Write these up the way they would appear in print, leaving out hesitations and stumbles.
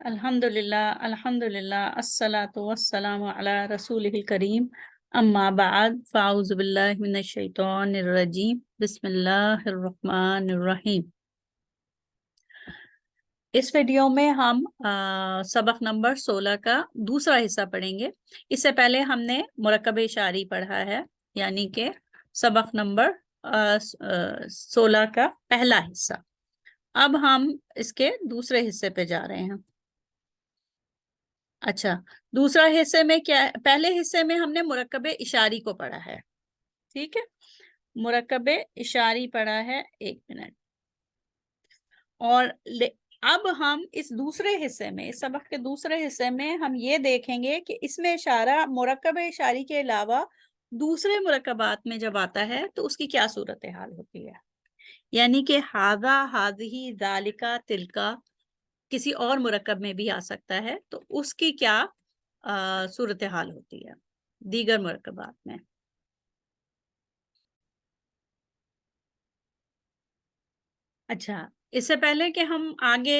अल्हम्दुलिल्लाह अस्सलातु वस्सलामु अला रसूलिहिल करीम अम्मा बाद फ़ाऊज़ु बिल्लाहि मिनश शैतानिर रजीम बिस्मिल्लाहिर रहमानिर रहीम। इस वीडियो में हम सबक नंबर 16 का दूसरा हिस्सा पढ़ेंगे। इससे पहले हमने मुरक्कब इशारी पढ़ा है, यानी कि सबक नंबर 16 का पहला हिस्सा। अब हम इसके दूसरे हिस्से पे जा रहे हैं। अच्छा, दूसरा हिस्से में क्या है? पहले हिस्से में हमने मुरक्कबे इशारी को पढ़ा है, ठीक है। मुरक्कबे इशारी पढ़ा है, 1 मिनट। और अब हम इस दूसरे हिस्से में, इस सबक के दूसरे हिस्से में हम ये देखेंगे कि इसमें इशारा मुरक्कबे इशारी के अलावा दूसरे मुरक्कबात में जब आता है तो उसकी क्या सूरत हाल होती है। यानी कि हाजा, हाज़िही, ज़ालिका, तिलका किसी और मुरक्कब में भी आ सकता है, तो उसकी क्या सूरत हाल होती है दीगर मुरक्कबात में। अच्छा, इससे पहले कि हम आगे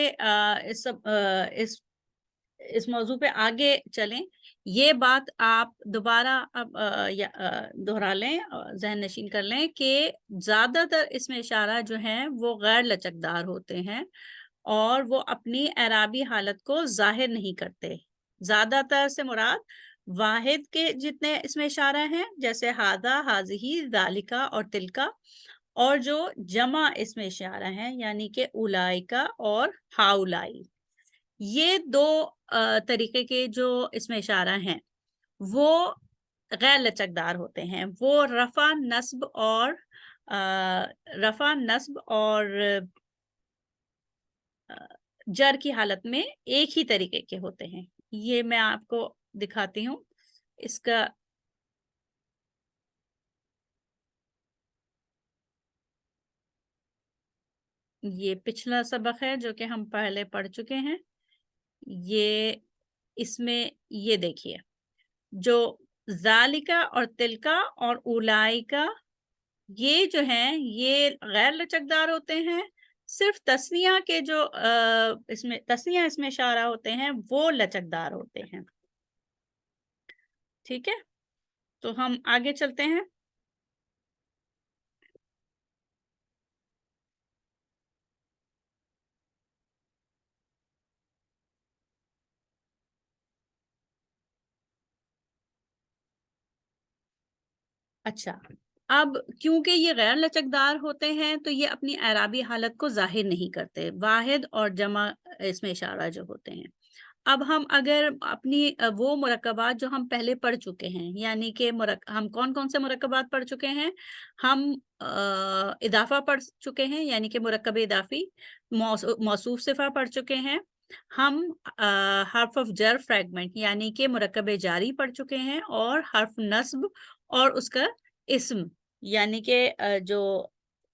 इस मौजू पे आगे चलें, ये बात आप दोबारा अब दोहरा लें, ज़हन नशीन कर लें कि ज़्यादातर इसमें इशारा जो हैं वो गैर लचकदार होते हैं और वो अपनी एराबी हालत को जाहिर नहीं करते। ज़्यादातर से मुराद वाहिद के जितने इसमें इशारा हैं, जैसे हादा, हाज़िही, ज़ालिका और तिलका, और जो जमा इसमें इशारा हैं यानी कि उलाइका और हाउलाई, ये दो तरीके के जो इसमें इशारा हैं वो गैर लचकदार होते हैं। वो रफा नस्ब और जर की हालत में एक ही तरीके के होते हैं। ये मैं आपको दिखाती हूँ। इसका ये पिछला सबक है जो कि हम पहले पढ़ चुके हैं। ये इसमें ये देखिए, जो ज़ालिका और तिलका और उलाइका, ये जो हैं ये गैर लचकदार होते हैं। सिर्फ तस्निया के जो इसमें तस्निया इसमें इशारा होते हैं वो लचकदार होते हैं, ठीक है। तो हम आगे चलते हैं। अच्छा, अब क्योंकि ये गैर लचकदार होते हैं तो ये अपनी एराबी हालत को जाहिर नहीं करते। वाहिद और जमा इसमें इशारा जो होते हैं। अब हम अगर अपनी वो मुरक्कबात जो हम पहले पढ़ चुके हैं, यानी कि हम कौन कौन से मुरक्कबात पढ़ चुके हैं। हम इदाफा पढ़ चुके हैं, यानी कि मुरक्कब इदाफी, मौसूफ सिफा पढ़ चुके हैं। हम हर्फ ऑफ जर फ्रैगमेंट यानी कि मुरक्कब जारी पढ़ चुके हैं, और हर्फ नस्ब और उसका इस्म यानी कि जो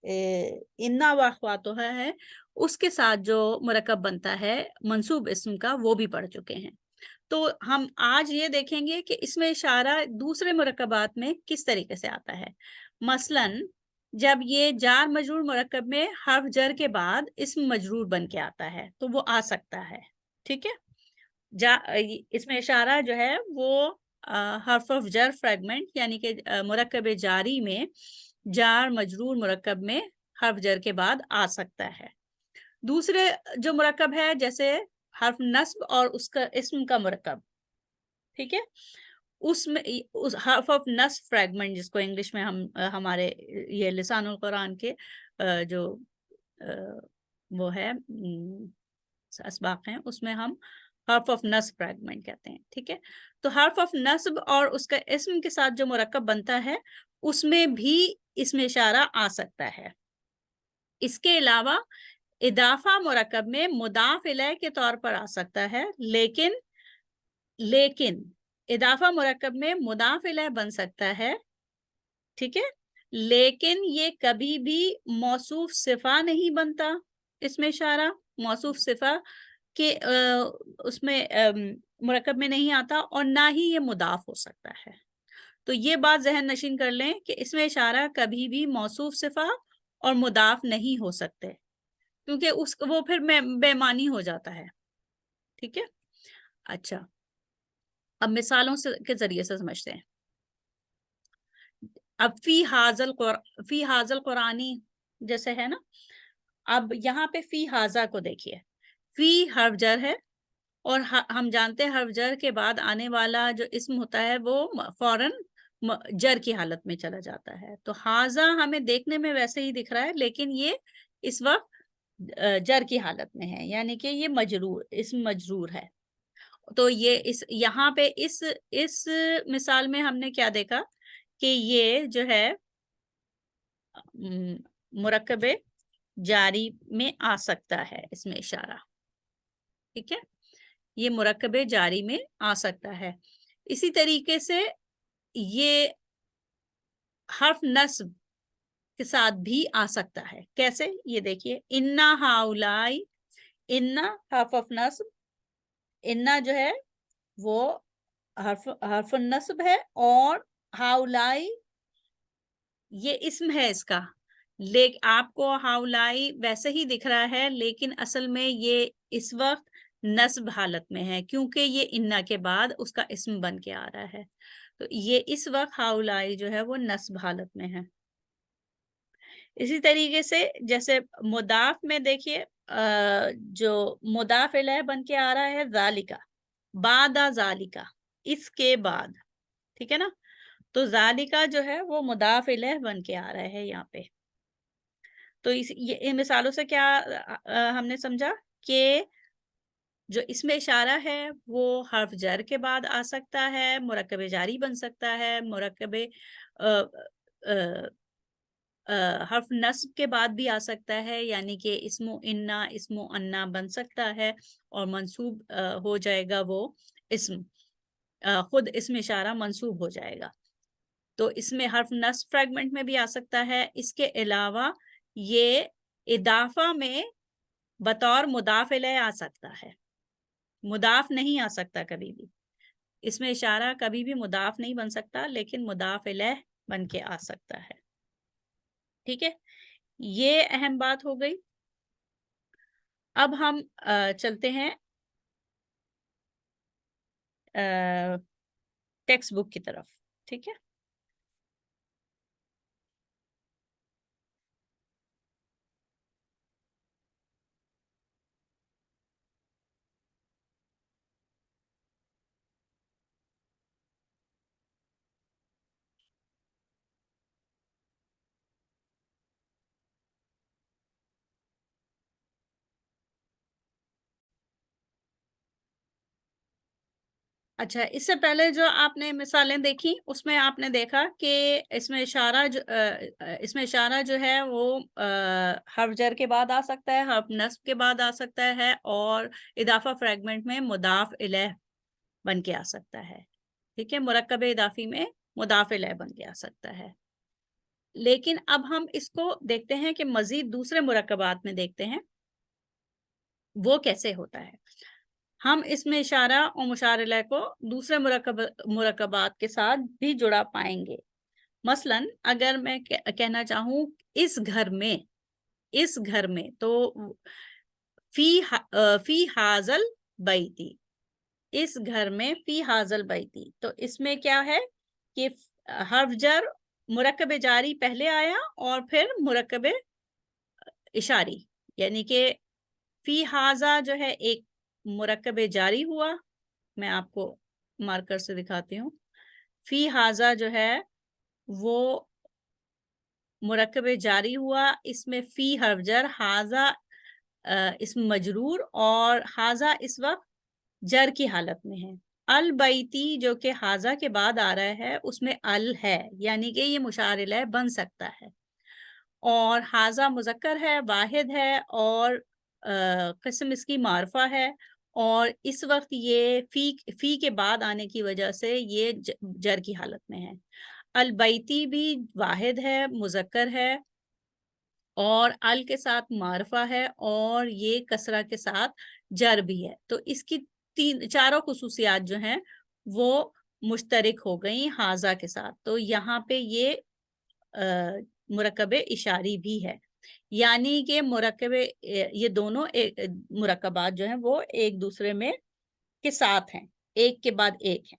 इन्ना व अख़वातुहा है उसके साथ जो मुरक्कब बनता है मंसूब इस्म का, वो भी पढ़ चुके हैं। तो हम आज ये देखेंगे कि इसमें इशारा दूसरे मुरक्कबात में किस तरीके से आता है। मसलन जब ये जार मजरूर मुरक्कब में हर्फ जर के बाद इस्म मजरूर बन के आता है तो वो आ सकता है, ठीक है। इसमें इशारा जो है वो हर्फ ऑफ जर फ्रैगमेंट यानी कि मुरक्कब जारी में जार मजरूर मुरक्कब में हर्फ जर के बाद आ सकता है। दूसरे जो मुरक्कब है जैसे हर्फ नस्ब और उसका इस्म का मुरक्कब, ठीक है, उसमें उस हर्फ ऑफ नस्ब फ्रैगमेंट जिसको इंग्लिश में हम हमारे ये लिसानुल कुरान के जो वो है असबाक हैं, उसमें हम हर्फ ऑफ नस्ब फ्रैगमेंट कहते हैं, ठीक है। तो हर्फ ऑफ नस्ब और उसका इस्म के साथ जो मुरक्कब बनता है उसमें भी इसमें इशारा आ सकता है। इसके अलावा इदाफा मुरक्कब में मुदाफ इलैह के तौर पर आ सकता है, लेकिन इदाफा मुरक्कब में मुदाफ इलैह बन सकता है, ठीक है, लेकिन ये कभी भी मौसूफ सिफा नहीं बनता। इसमें इशारा मौसूफ सिफा के उसमें मुरक्कब में नहीं आता, और ना ही ये मुदाफ हो सकता है। तो ये बात ज़हन नशीन कर लें कि इसमें इशारा कभी भी मौसूफ सिफा और मुदाफ नहीं हो सकते, क्योंकि वो फिर बेमानी हो जाता है, ठीक है। अच्छा, अब मिसालों से के जरिए से समझते हैं। अब फी हाजल कुरानी जैसे है ना, अब यहाँ पे फी हाजा को देखिए, फी हर्फ जर है और हम जानते हैं हर्फ जर के बाद आने वाला जो इस्म होता है वो फौरन जर की हालत में चला जाता है। तो हाजा हमें देखने में वैसे ही दिख रहा है, लेकिन ये इस वक्त जर की हालत में है, यानी कि ये मजरूर, इस्म मजरूर है। तो ये इस यहाँ पे इस मिसाल में हमने क्या देखा कि ये जो है मुरक्कबे जारी में आ सकता है, इसमें इशारा, ठीक है, ये मुरक्कबे जारी में आ सकता है। इसी तरीके से ये हर्फ नस्ब के साथ भी आ सकता है। कैसे, ये देखिए, इन्ना हाउलाई, इन्ना हर्फ ऑफ नस्ब, इन्ना जो है वो हर्फ नस्ब है, और हाउलाई ये इस्म है इसका, लेकिन आपको हाउलाई वैसे ही दिख रहा है, लेकिन असल में ये इस वक्त नस्ब हालत में है, क्योंकि ये इन्ना के बाद उसका इस्म बन के आ रहा है। तो ये इस वक्त हाउलाई जो है वो नस्ब हालत में है। इसी तरीके से जैसे मुदाफ में देखिए, जो मुदाफ इलैह बन के आ रहा है जालिका, बादा जालिका, इसके बाद, ठीक है ना। तो जालिका जो है वो मुदाफ इलैह बन के आ रहा है यहाँ पे। तो इन मिसालों से क्या हमने समझा कि जो इसमें इशारा है वो हर्फ जर के बाद आ सकता है, मुरक्कबे जारी बन सकता है, मुरक्कबे हर्फ नस्ब के बाद भी आ सकता है, यानी कि इस्मो इन्ना, इस्मो अन्ना बन सकता है, और मंसूब हो जाएगा वो इस्म, खुद इसमें इशारा मंसूब हो जाएगा। तो इसमें हर्फ नस्ब फ्रेगमेंट में भी आ सकता है। इसके अलावा ये इदाफा में बतौर मुदाफ इलैह आ सकता है, मुदाफ नहीं आ सकता कभी भी, इसमें इशारा कभी भी मुदाफ नहीं बन सकता, लेकिन मुदाफ इलैह बन के आ सकता है, ठीक है। ये अहम बात हो गई। अब हम चलते हैं टेक्स्ट बुक की तरफ, ठीक है। अच्छा, इससे पहले जो आपने मिसालें देखी उसमें आपने देखा कि इसमें इशारा जो है वो हर्फ जर के बाद आ सकता है, हर्फ नस्ब के बाद आ सकता है, और इदाफा फ्रेगमेंट में मुदाफ इलैह बन के आ सकता है, ठीक है, मुरक्कब इदाफी में मुदाफ इलैह बन के आ सकता है। लेकिन अब हम इसको देखते हैं कि मजीद दूसरे मुरक्कबात में देखते हैं वो कैसे होता है। हम इसमें इशारा और मुशारिला को दूसरे मुरक्कबात के साथ भी जुड़ा पाएंगे। मसलन अगर मैं कहना चाहूँ इस घर में, तो फी हाजल बैती, इस घर में फी हाजल बैती, तो इसमें क्या है कि हर्फ जर मुरक्कब जारी पहले आया और फिर मुरक्कब इशारी, यानी कि फी हाजा जो है एक मुरक्कब जारी हुआ, मैं आपको मार्कर से दिखाती हूँ। फी हाजा जो है वो मुरक्कब जारी हुआ, इसमें फी हर्फ जर, हाजा इसमें मजरूर, और हाजा इस वक्त जर की हालत में है। अल बैती जो कि हाजा के बाद आ रहा है उसमें अल है, यानी कि ये मुशार इलैह बन सकता है, और हाजा मुजक्कर है, वाहिद है, और किस्म इसकी मारफा है, और इस वक्त ये फी के बाद आने की वजह से ये जर की हालत में है। अल बैती भी वाहिद है, मुजक्कर है, और अल के साथ मारफा है, और ये कसरा के साथ जर भी है। तो इसकी चारों खुसूसियात जो हैं वो मुश्तरक हो गई हाजा के साथ। तो यहाँ पे ये मुरक्कबे इशारी भी है, यानी कि मुरक्कबे ये दोनों मुरक्कबात जो हैं वो एक दूसरे में के साथ हैं, एक के बाद एक है।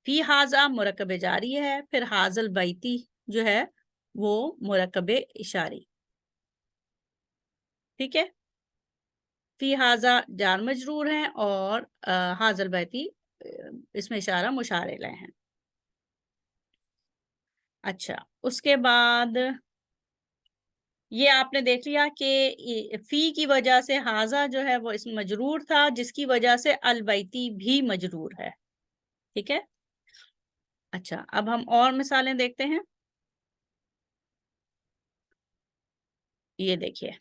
फी हाजा मुरकब जारी है, फिर हाजल बैती जो है वो मुरकब इशारी। ठीक है, फी हाजा जान मजरूर है और हाजल बैती इसमें इशारा मुशार इलैह है। अच्छा, उसके बाद ये आपने देख लिया कि फी की वजह से हाजा जो है वो इसमें मजरूर था, जिसकी वजह से अलबैती भी मजरूर है। ठीक है, अच्छा अब हम और मिसालें देखते हैं। ये देखिए,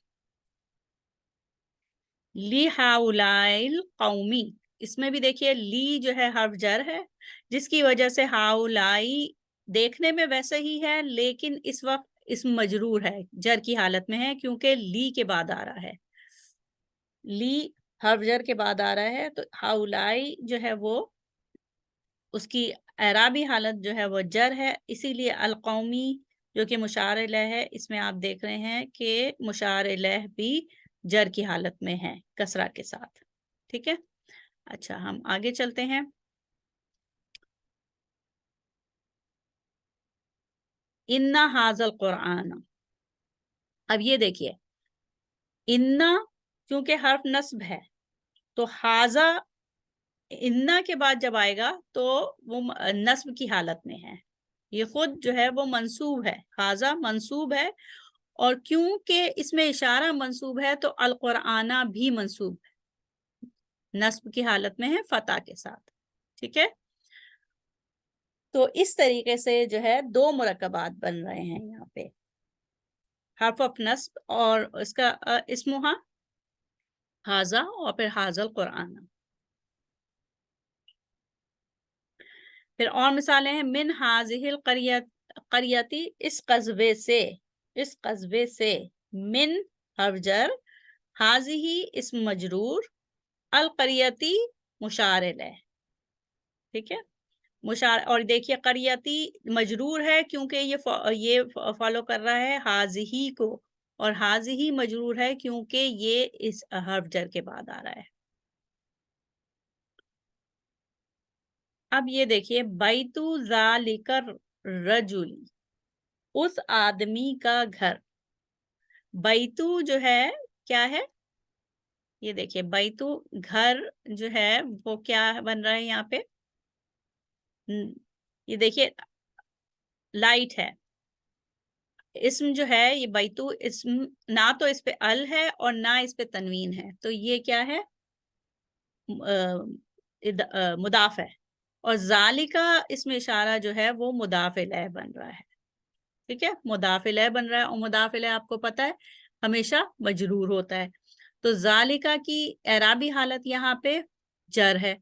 ली हाउलाइल कौमी, इसमें भी देखिए ली जो है हर्फ जर है, जिसकी वजह से हाउलाई देखने में वैसे ही है, लेकिन इस वक्त इसम मजरूर है, जर की हालत में है, क्योंकि ली के बाद आ रहा है। ली हर्फ जर के बाद आ रहा है, तो हाउलाई जो है वो उसकी एराबी हालत जो है वो जर है, इसीलिए अलकौमी जो कि मुशार इलैह है, इसमें आप देख रहे हैं कि मुशार इलैह भी जर की हालत में है कसरा के साथ। ठीक है, अच्छा हम आगे चलते हैं। इन्ना हाजल कुरान, अब ये देखिए, इन्ना क्योंकि हर्फ नस्ब है, तो हाजा इन्ना के बाद जब आएगा तो वो नस्ब की हालत में है, ये खुद जो है वो मंसूब है, हाजा मंसूब है, और क्योंकि इसमें इशारा मंसूब है तो अल कुराना भी मंसूब है, नस्ब की हालत में है फतह के साथ। ठीक है, तो इस तरीके से जो है दो मुरक्कबात बन रहे हैं यहाँ पे, हर्फ ऑफ नस्ब और इसका इस्मुहा हाजा और फिर हाजल कुराना। फिर और मिसालें हैं, मिन हाजिहिल करियती, इस कस्बे से, इस कस्बे से, मिन हर्फ जर, हाजिही इस्म मजरूर, अल करियती मुशार इलैह। ठीक है, मुशार, और देखिए करियती मजरूर है क्योंकि ये फॉलो कर रहा है हाजिही को, और हाजिही मजरूर है क्योंकि ये इस हर्फ जर के बाद आ रहा है। अब ये देखिए, बैतु ज़ालिकर रजुली, उस आदमी का घर, बैतु जो है क्या है, ये देखिए बैतु घर जो है वो क्या बन रहा है यहाँ पे, ये देखिए लाइट है, इस्म जो है ये बैतु इस्म, ना तो इस पे अल है और ना इस पे तनवीन है, तो ये क्या है, मुदाफ है, और जालिका इसमें इशारा जो है वो मुदाफ इलैह बन रहा है। ठीक है, मुदाफ इलैह बन रहा है, और मुदाफ इलैह आपको पता है हमेशा मजरूर होता है, तो जालिका की एराबी हालत यहाँ पे जर है,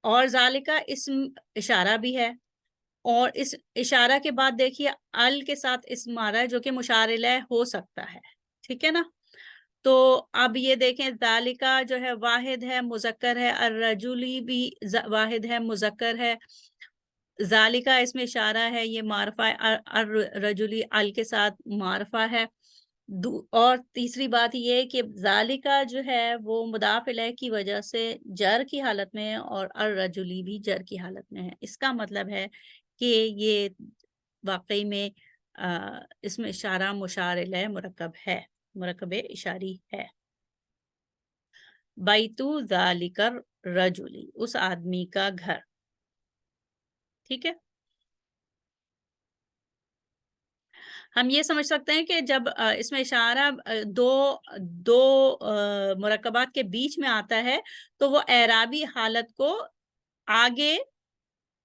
और जालिका इस्म इशारा भी है, और इस इशारा के बाद देखिए अल के साथ इस्म आ रहा है जो कि मुशार इलैह हो सकता है। ठीक है ना, तो अब ये देखें, जालिका जो है वाहिद है, मुजक्कर है, अर्रजुली भी वाहिद है, मुजक्कर है, जालिका इसमें इशारा है, ये मारफा है, अर्रजुली अल के साथ मारफा है। और तीसरी बात ये कि जालिका जो है वो मुदाफ इलैह की वजह से जर की हालत में है, और अर्रजुली भी जर की हालत में है, इसका मतलब है कि ये वाकई में इसमें इशारा मुशार इलैह मुरक्कब है, मुरक्कब इशारी है। बैतु जालिकर रजुली, उस आदमी का घर। ठीक है, हम ये समझ सकते हैं कि जब इसमें इशारा दो दो मुरक्कबात के बीच में आता है तो वो एराबी हालत को आगे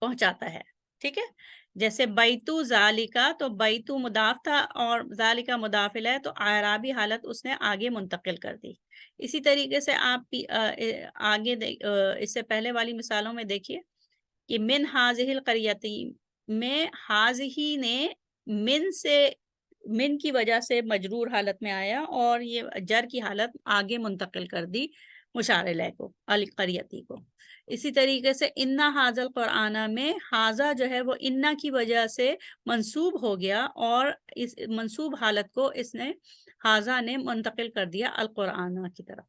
पहुंचाता है। ठीक है, जैसे बैतु जालिका, तो बैतु मुदाफ था और जालिका मुदाफिल है, तो एराबी हालत उसने आगे मुंतकिल कर दी। इसी तरीके से आप आगे इससे पहले वाली मिसालों में देखिए कि मिन हाजिहिल करियती में हाजिही ने मिन से, मिन की वजह से मजरूर हालत में आया और ये जर की हालत आगे मुंतकिल कर दी मुशार इलैह को, अल करियती को। इसी तरीके से इन्ना हाजल कुराना में हाजा जो है वो इन्ना की वजह से मंसूब हो गया, और इस मंसूब हालत को इसने हाजा ने मुंतकिल कर दिया अल कुराना की तरफ।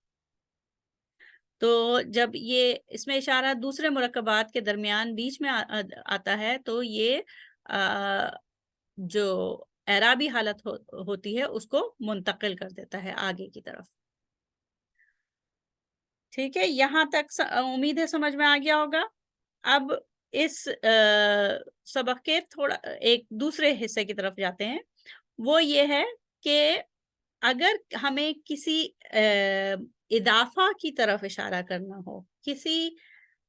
تو جب یہ اس میں اشارہ دوسرے مرکبات کے درمیان بیچ میں آتا ہے تو یہ جو اعرابی حالت ہوتی ہے اس کو منتقل کر دیتا ہے آگے کی طرف. ٹھیک ہے, یہاں تک امید ہے سمجھ میں آ گیا ہوگا. اب اس سبق کے تھوڑا ایک دوسرے حصے کی طرف جاتے ہیں. وہ یہ ہے کہ اگر ہمیں کسی اضافہ کی طرف اشارہ کرنا ہو, کسی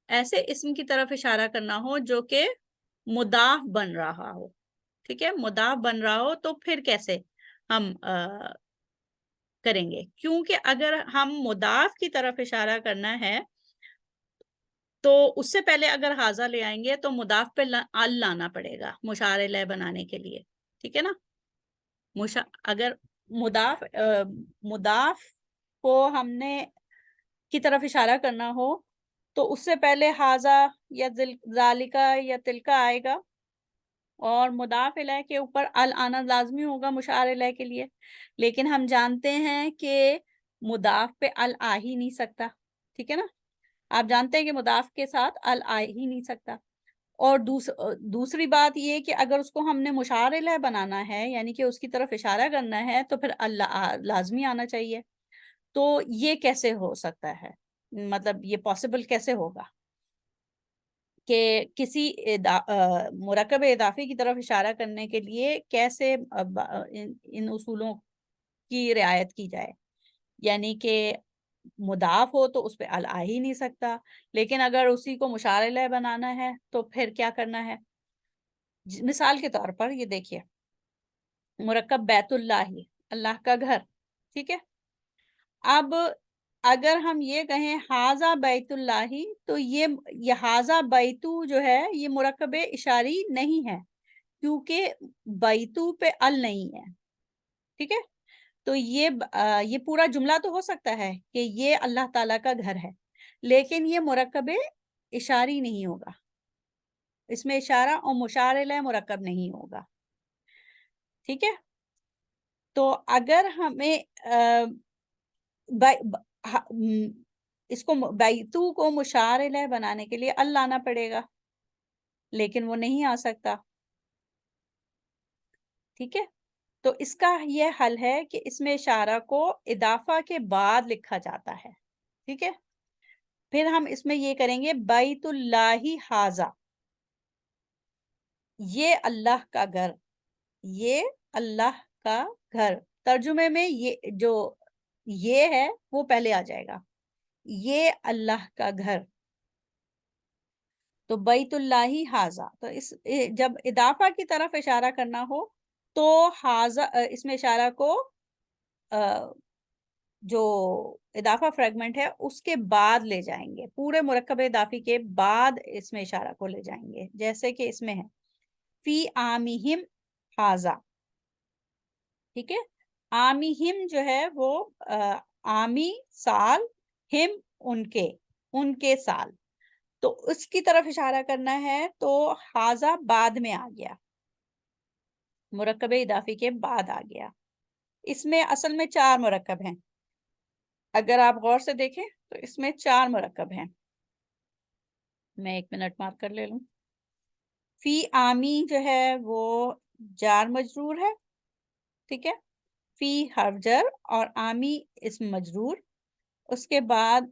ایسے اسم کی طرف اشارہ کرنا ہو جو کہ مضاف بن رہا ہو, ٹھیک ہے, مضاف بن رہا ہو, تو پھر کیسے ہم کریں گے؟ کیونکہ اگر ہم مضاف کی طرف اشارہ کرنا ہے تو اس سے پہلے اگر حاضہ لے آئیں گے تو مضاف پہ ال لانا پڑے گا مشار الیہ بنانے کے لیے, ٹھیک ہے نا. اگر مضاف کو ہم نے کی طرف اشارہ کرنا ہو تو اس سے پہلے حاضہ یا ذالکہ یا تلکہ آئے گا, اور مضاف الیہ کے اوپر ال آنا لازمی ہوگا مشار الیہ کے لیے. لیکن ہم جانتے ہیں کہ مضاف پہ ال آ ہی نہیں سکتا, ٹھیک ہے نا. آپ جانتے ہیں کہ مضاف کے ساتھ ال آ ہی نہیں سکتا. اور دوسری بات یہ کہ اگر اس کو ہم نے مشار الیہ بنانا ہے, یعنی کہ اس کی طرف اشارہ کرنا ہے, تو پھر لازمی آنا چاہیے. تو یہ کیسے ہو سکتا ہے, مطلب یہ پاسبل کیسے ہوگا کہ کسی مرکب اضافی کی طرف اشارہ کرنے کے لیے کیسے ان اصولوں کی رعایت کی جائے؟ یعنی کہ مضاف ہو تو اس پہ ال آ ہی نہیں سکتا, لیکن اگر اسی کو مشار الیہ بنانا ہے تو پھر کیا کرنا ہے؟ مثال کے طور پر یہ دیکھیے, مرکب بیت اللہ, اللہ کا گھر, ٹھیک ہے. اب اگر ہم یہ کہیں حاذا بیت اللہ, تو یہ حاذا بیتو جو ہے یہ مرکب اشاری نہیں ہے, کیونکہ بیتو پہ ال نہیں ہے, ٹھیک ہے. تو یہ پورا جملہ تو ہو سکتا ہے کہ یہ اللہ تعالیٰ کا گھر ہے, لیکن یہ مرکب اشاری نہیں ہوگا, اس میں اشارہ اور مشار الیہ مرکب نہیں ہوگا, ٹھیک ہے. تو اگر ہمیں اس کو بیتو کو مشار الیہ بنانے کے لیے ال لانا پڑے گا, لیکن وہ نہیں آ سکتا, ٹھیک ہے. تو اس کا یہ حل ہے کہ اس میں اشارہ کو اضافہ کے بعد لکھا جاتا ہے, ٹھیک ہے. پھر ہم اس میں یہ کریں گے بیت اللہ حاذا, یہ اللہ کا گھر, یہ اللہ کا گھر. ترجمے میں یہ جو یہ ہے وہ پہلے آ جائے گا, یہ اللہ کا گھر. تو بیت اللہ حاذا, تو جب اضافہ کی طرف اشارہ کرنا ہو تو حاذا اس میں اشارہ کو جو اضافہ فریگمنٹ ہے اس کے بعد لے جائیں گے, پورے مرکب اضافی کے بعد اس میں اشارہ کو لے جائیں گے. جیسے کہ اس میں ہے فی عامہم حاذا, ٹھیک ہے. عامہم جو ہے وہ عامی سال, ہم ان کے سال, تو اس کی طرف اشارہ کرنا ہے تو حاذا بعد میں آ گیا, مرکب اضافی کے بعد آ گیا. اس میں اصل میں 4 مرکب ہیں, اگر آپ غور سے دیکھیں تو اس میں 4 مرکب ہیں. میں 1 منٹ مارک کر لے لوں. فی عامی جو ہے وہ جار مجرور ہے, ٹھیک ہے. فی حرف جر اور عامی اسم مجرور. اس کے بعد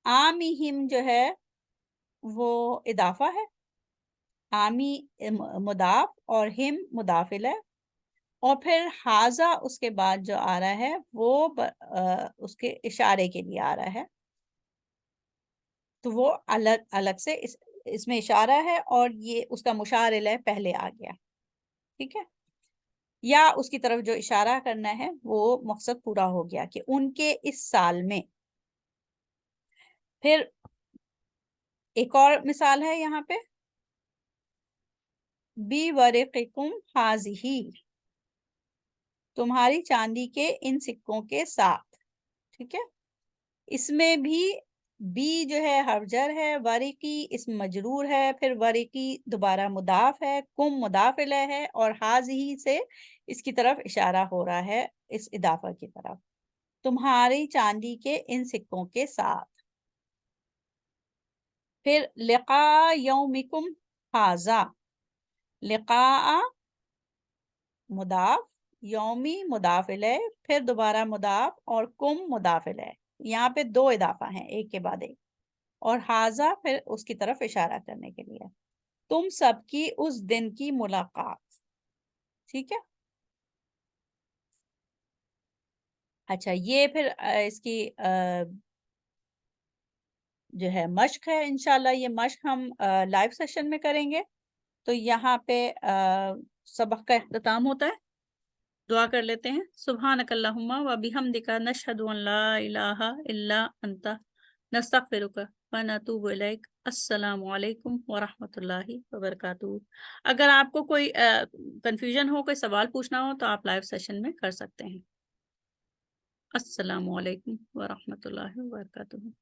عامہم جو ہے وہ اضافہ ہے, عامی مضاف اور ہم مضاف الیہ, اور پھر حاذا اس کے بعد جو آ رہا ہے وہ اس کے اشارے کے لیے آ رہا ہے, تو وہ الگ سے اس میں اشارہ ہے, اور یہ اس کا مشار الیہ پہلے آ گیا, ٹھیک ہے. یا اس کی طرف جو اشارہ کرنا ہے وہ مقصد پورا ہو گیا کہ ان کے اس سال میں. پھر ایک اور مثال ہے یہاں پہ, بی ورقکم حاذہ, تمہاری چاندی کے ان سکوں کے ساتھ, ٹھیک ہے. اس میں بھی بی جو ہے حرف جر ہے, ورقی اسم مجرور ہے, پھر ورقی دوبارہ مضاف ہے, کم مضاف الیہ ہے, اور حاذہ سے اس کی طرف اشارہ ہو رہا ہے, اس اضافہ کی طرف, تمہاری چاندی کے ان سکوں کے ساتھ. پھر لقاء یومکم ھذا، لقاء مضاف، یومی مضاف الیہ، پھر دوبارہ مضاف اور کم مضاف الیہ، یہاں پہ دو اضافہ ہیں ایک کے بعد ایک، اور ھذا پھر اس کی طرف اشارہ کرنے کے لیے، تم سب کی اس دن کی ملاقات، ٹھیک ہے۔ اچھا یہ پھر اس کی جو ہے مشق ہے، انشاءاللہ یہ مشق ہم لائیو سیشن میں کریں گے۔ تو یہاں پہ سبق کا اختتام ہوتا ہے، دعا کر لیتے ہیں۔ سبحانک اللہم و بحمدک نشہد ان لا الہ الا انت نستغفرک و نتوب الیک۔ السلام علیکم ورحمۃ اللہ وبرکاتہ۔ اگر آپ کو کوئی کنفیوژن ہو، کوئی سوال پوچھنا ہو تو آپ لائیو سیشن میں کر سکتے ہیں۔ السلام علیکم ورحمۃ اللہ وبرکاتہ۔